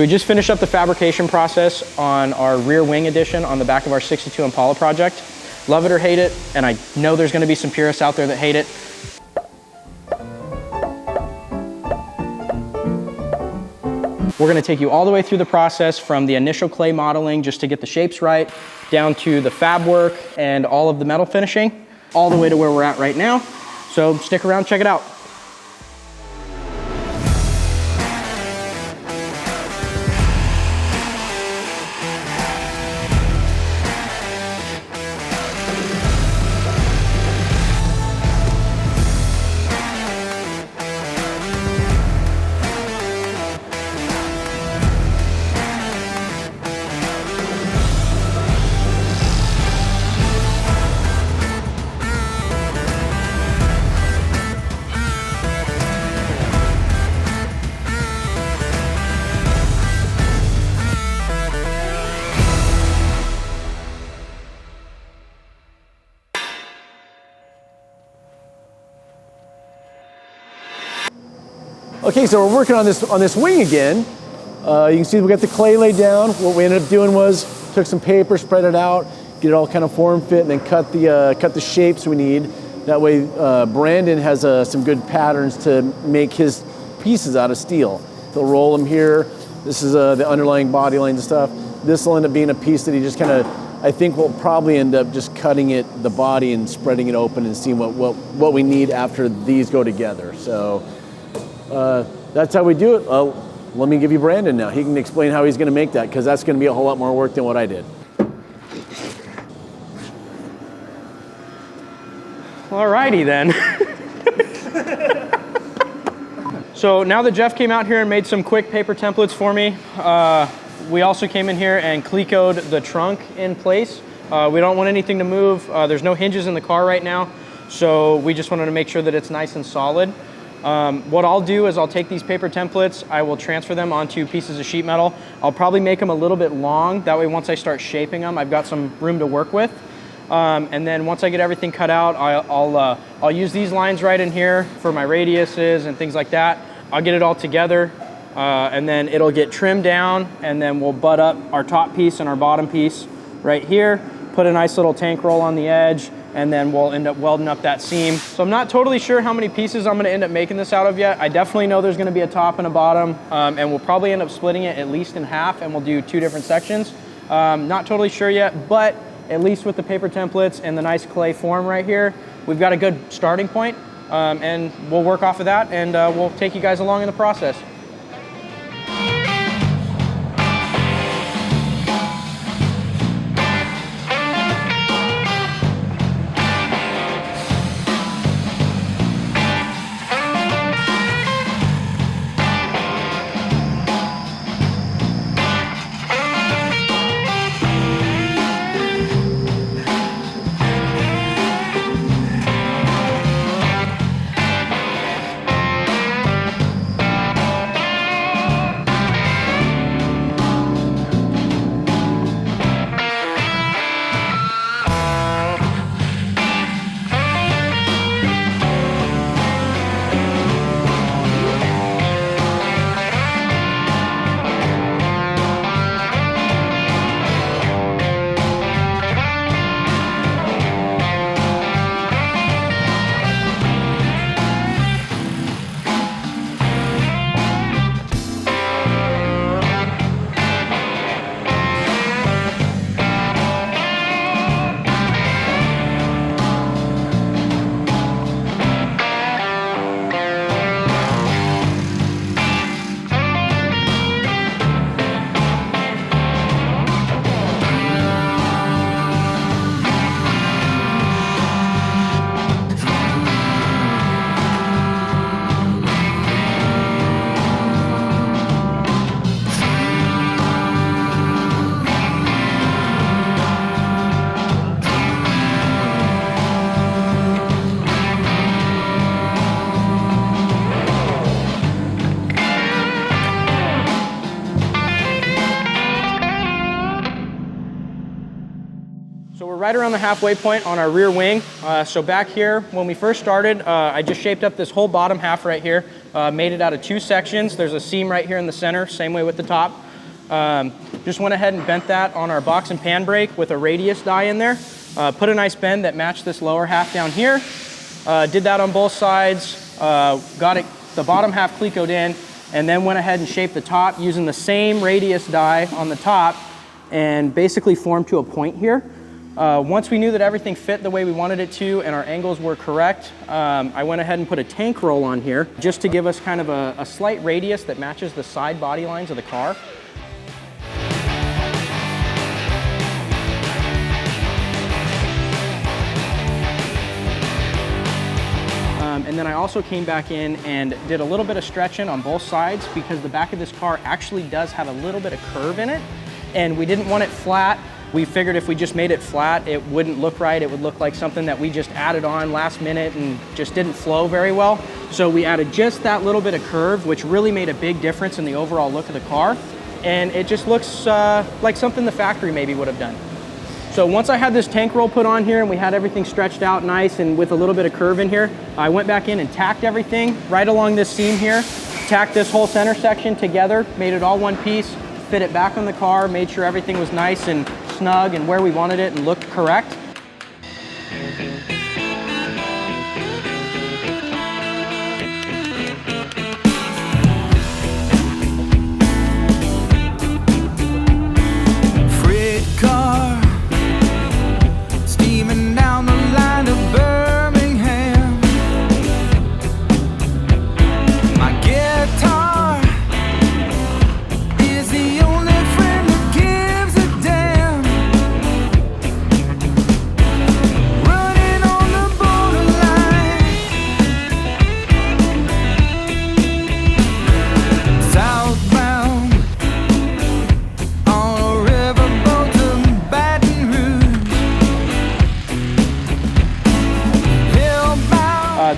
So we just finished up the fabrication process on our rear wing addition on the back of our 62 Impala project. Love it or hate it, and I know there's gonna be some purists out there that hate it. We're gonna take you all the way through the process from the initial clay modeling just to get the shapes right, down to the fab work and all of the metal finishing, all the way to where we're at right now. So stick around, check it out. Okay, so we're working on this wing again. You can see we got the clay laid down. What we ended up doing was took some paper, spread it out, get it all kind of form fit, and then cut the shapes we need. That way, Brandon has some good patterns to make his pieces out of steel. He'll roll them here. This is the underlying body lines and stuff. This will end up being a piece that he just kind of, I think we'll probably end up just cutting the body and spreading it open and seeing what we need after these go together. So. That's how we do it. Let me give you Brandon now. He can explain how he's going to make that, because that's going to be a whole lot more work than what I did. Alrighty then. So now that Jeff came out here and made some quick paper templates for me, we also came in here and Clecoed the trunk in place. We don't want anything to move. There's no hinges in the car right now, so we just wanted to make sure that it's nice and solid. What I'll do is I'll take these paper templates, I will transfer them onto pieces of sheet metal. I'll probably make them a little bit long. That way once I start shaping them, I've got some room to work with. And then once I get everything cut out, I'll use these lines right in here for my radiuses and things like that. I'll get it all together and then it'll get trimmed down, and then we'll butt up our top piece and our bottom piece right here, put a nice little tank roll on the edge, and then we'll end up welding up that seam. So I'm not totally sure how many pieces I'm gonna end up making this out of yet. I definitely know there's gonna be a top and a bottom, and we'll probably end up splitting it at least in half, and we'll do 2 different sections. Not totally sure yet, but at least with the paper templates and the nice clay form right here, we've got a good starting point, and we'll work off of that, and we'll take you guys along in the process. Right around the halfway point on our rear wing. So back here, when we first started, I just shaped up this whole bottom half right here, made it out of 2 sections. There's a seam right here in the center, same way with the top. Just went ahead and bent that on our box and pan brake with a radius die in there. Put a nice bend that matched this lower half down here. Did that on both sides, got it, the bottom half clecoed in, and then went ahead and shaped the top using the same radius die on the top and basically formed to a point here. Once we knew that everything fit the way we wanted it to and our angles were correct, I went ahead and put a tank roll on here just to give us kind of a slight radius that matches the side body lines of the car. And then I also came back in and did a little bit of stretching on both sides because the back of this car actually does have a little bit of curve in it, and we didn't want it flat. We figured if we just made it flat, it wouldn't look right. It would look like something that we just added on last minute and just didn't flow very well. So we added just that little bit of curve, which really made a big difference in the overall look of the car. And it just looks like something the factory maybe would have done. So once I had this tank roll put on here and we had everything stretched out nice and with a little bit of curve in here, I went back in and tacked everything right along this seam here, tacked this whole center section together, made it all one piece, fit it back on the car, made sure everything was nice and snug and where we wanted it and looked correct.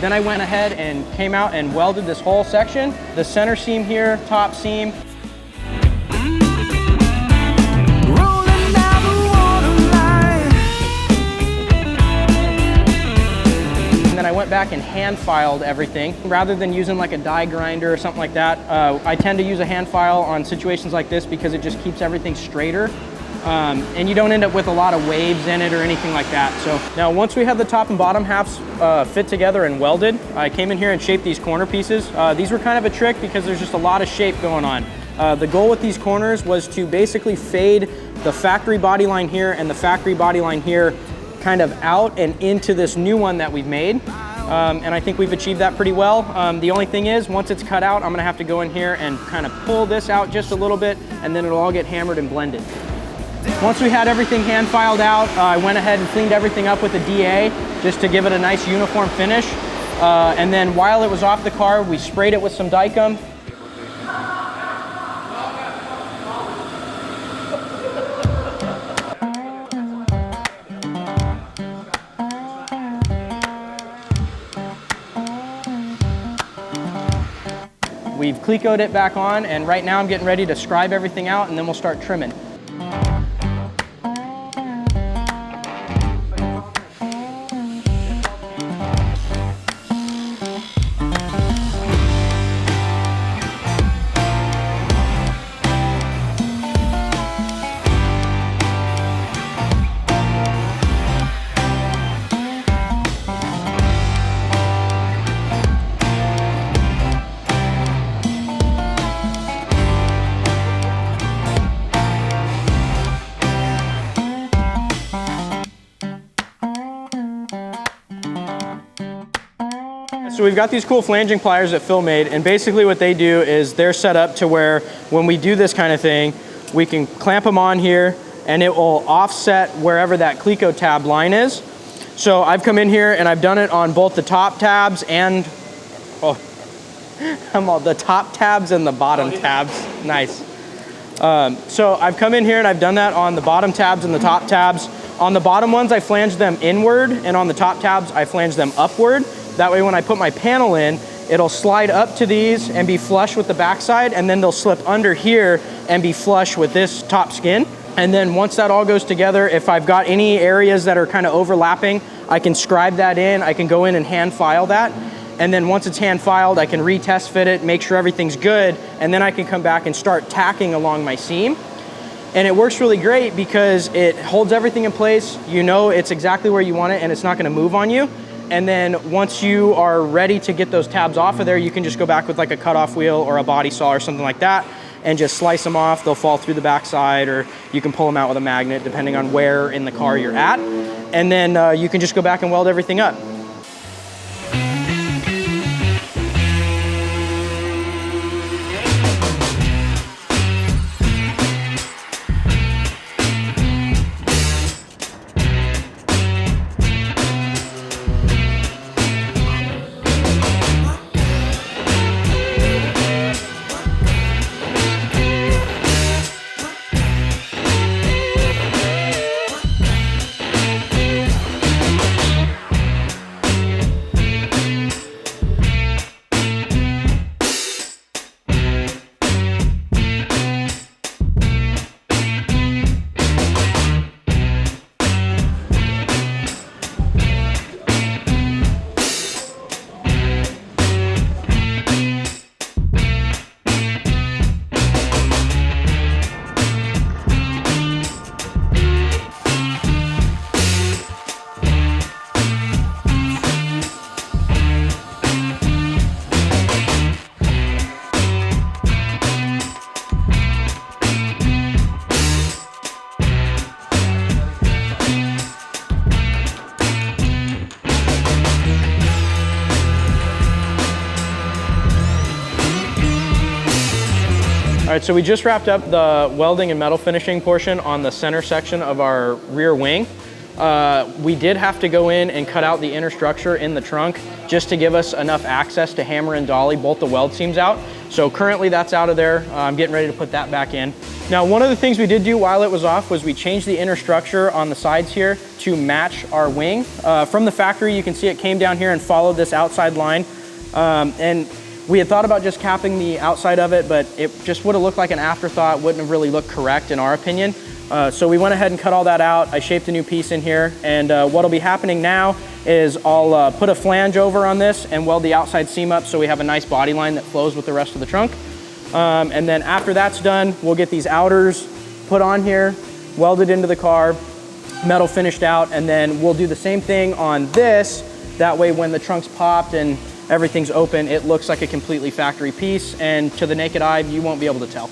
Then I went ahead and came out and welded this whole section. The center seam here, top seam. And then I went back and hand filed everything. Rather than using like a die grinder or something like that, I tend to use a hand file on situations like this because it just keeps everything straighter. And you don't end up with a lot of waves in it or anything like that. So now once we had the top and bottom halves fit together and welded, I came in here and shaped these corner pieces. These were kind of a trick because there's just a lot of shape going on. The goal with these corners was to basically fade the factory body line here and the factory body line here kind of out and into this new one that we've made. And I think we've achieved that pretty well. The only thing is, once it's cut out, I'm gonna have to go in here and kind of pull this out just a little bit, and then it'll all get hammered and blended. Once we had everything hand filed out, I went ahead and cleaned everything up with a DA just to give it a nice uniform finish. And then while it was off the car, we sprayed it with some Dykem. We've clecoed it back on, and right now I'm getting ready to scribe everything out, and then we'll start trimming. So we've got these cool flanging pliers that Phil made, and basically what they do is they're set up to where when we do this kind of thing, we can clamp them on here and it will offset wherever that cleco tab line is. So I've come in here and I've done it on both the top tabs and, the top tabs and the bottom tabs. Nice. So I've come in here and I've done that on the bottom tabs and the top tabs. On the bottom ones, I flanged them inward, and on the top tabs, I flanged them upward. That way when I put my panel in, it'll slide up to these and be flush with the backside, and then they'll slip under here and be flush with this top skin. And then once that all goes together, if I've got any areas that are kind of overlapping, I can scribe that in, I can go in and hand file that. And then once it's hand filed, I can retest fit it, make sure everything's good, and then I can come back and start tacking along my seam. And it works really great because it holds everything in place. You know it's exactly where you want it and it's not gonna move on you. And then once you are ready to get those tabs off of there, you can just go back with like a cutoff wheel or a body saw or something like that and just slice them off. They'll fall through the backside, or you can pull them out with a magnet depending on where in the car you're at. And then you can just go back and weld everything up. All right, so we just wrapped up the welding and metal finishing portion on the center section of our rear wing. We did have to go in and cut out the inner structure in the trunk just to give us enough access to hammer and dolly both the weld seams out. So currently that's out of there. I'm getting ready to put that back in. Now, one of the things we did do while it was off was we changed the inner structure on the sides here to match our wing. From the factory, you can see it came down here and followed this outside line. And we had thought about just capping the outside of it, but it just would have looked like an afterthought, wouldn't have really looked correct in our opinion. So we went ahead and cut all that out. I shaped a new piece in here, and what'll be happening now is I'll put a flange over on this and weld the outside seam up so we have a nice body line that flows with the rest of the trunk. And then after that's done, we'll get these outers put on here, welded into the car, metal finished out, and then we'll do the same thing on this. That way when the trunk's popped and everything's open, it looks like a completely factory piece, and to the naked eye, you won't be able to tell.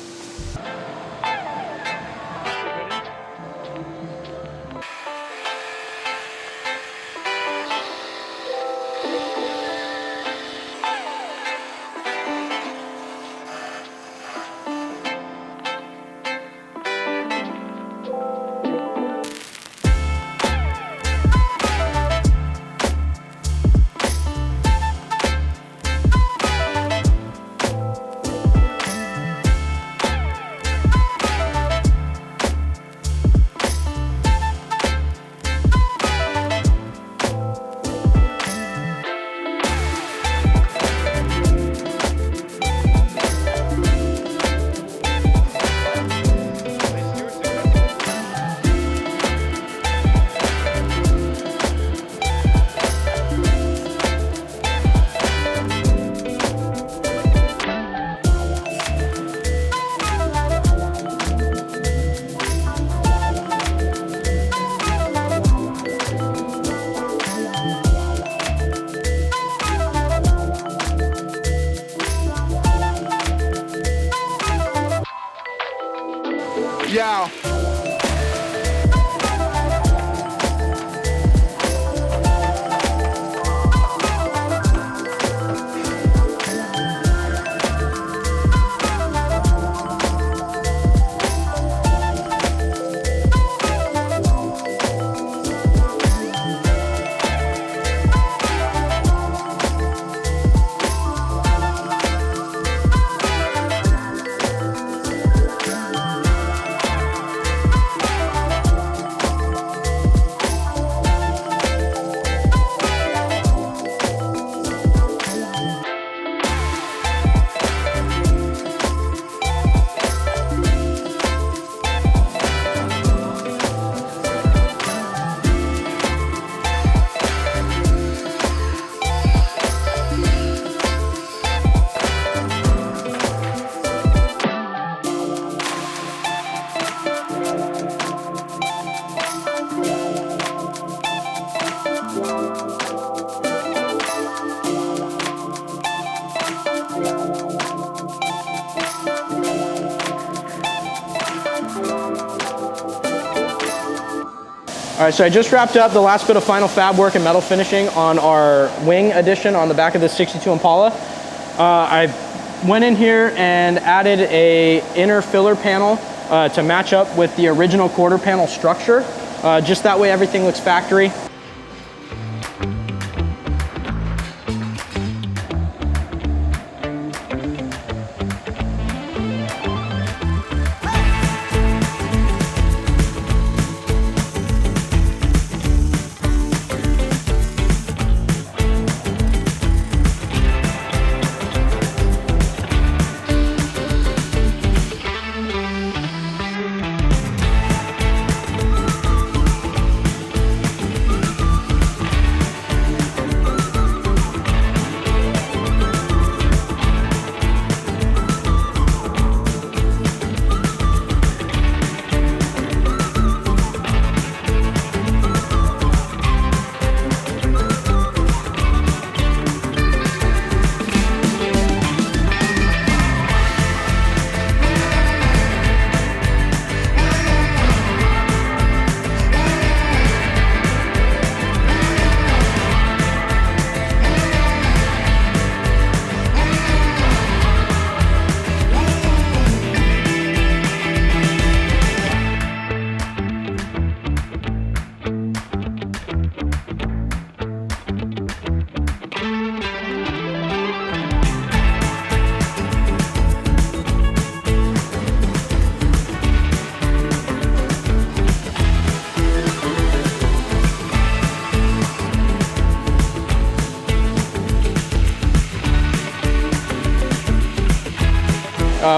Yeah. All right, so I just wrapped up the last bit of final fab work and metal finishing on our wing addition on the back of the 62 Impala. I went in here and added a inner filler panel to match up with the original quarter panel structure. Just that way everything looks factory.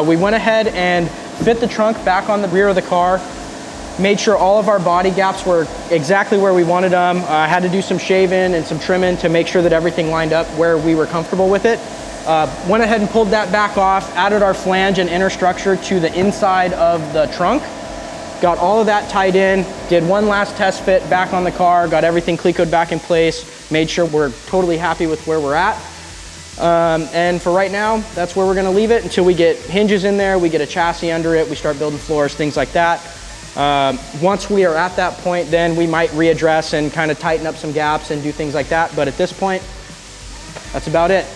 We went ahead and fit the trunk back on the rear of the car, made sure all of our body gaps were exactly where we wanted them. I had to do some shaving and some trimming to make sure that everything lined up where we were comfortable with it. Went ahead and pulled that back off, added our flange and inner structure to the inside of the trunk, got all of that tied in, did one last test fit back on the car, got everything clecoed back in place, made sure we're totally happy with where we're at. And for right now, that's where we're gonna leave it until we get hinges in there, we get a chassis under it, we start building floors, things like that. Once we are at that point, then we might readdress and kind of tighten up some gaps and do things like that. But at this point, that's about it.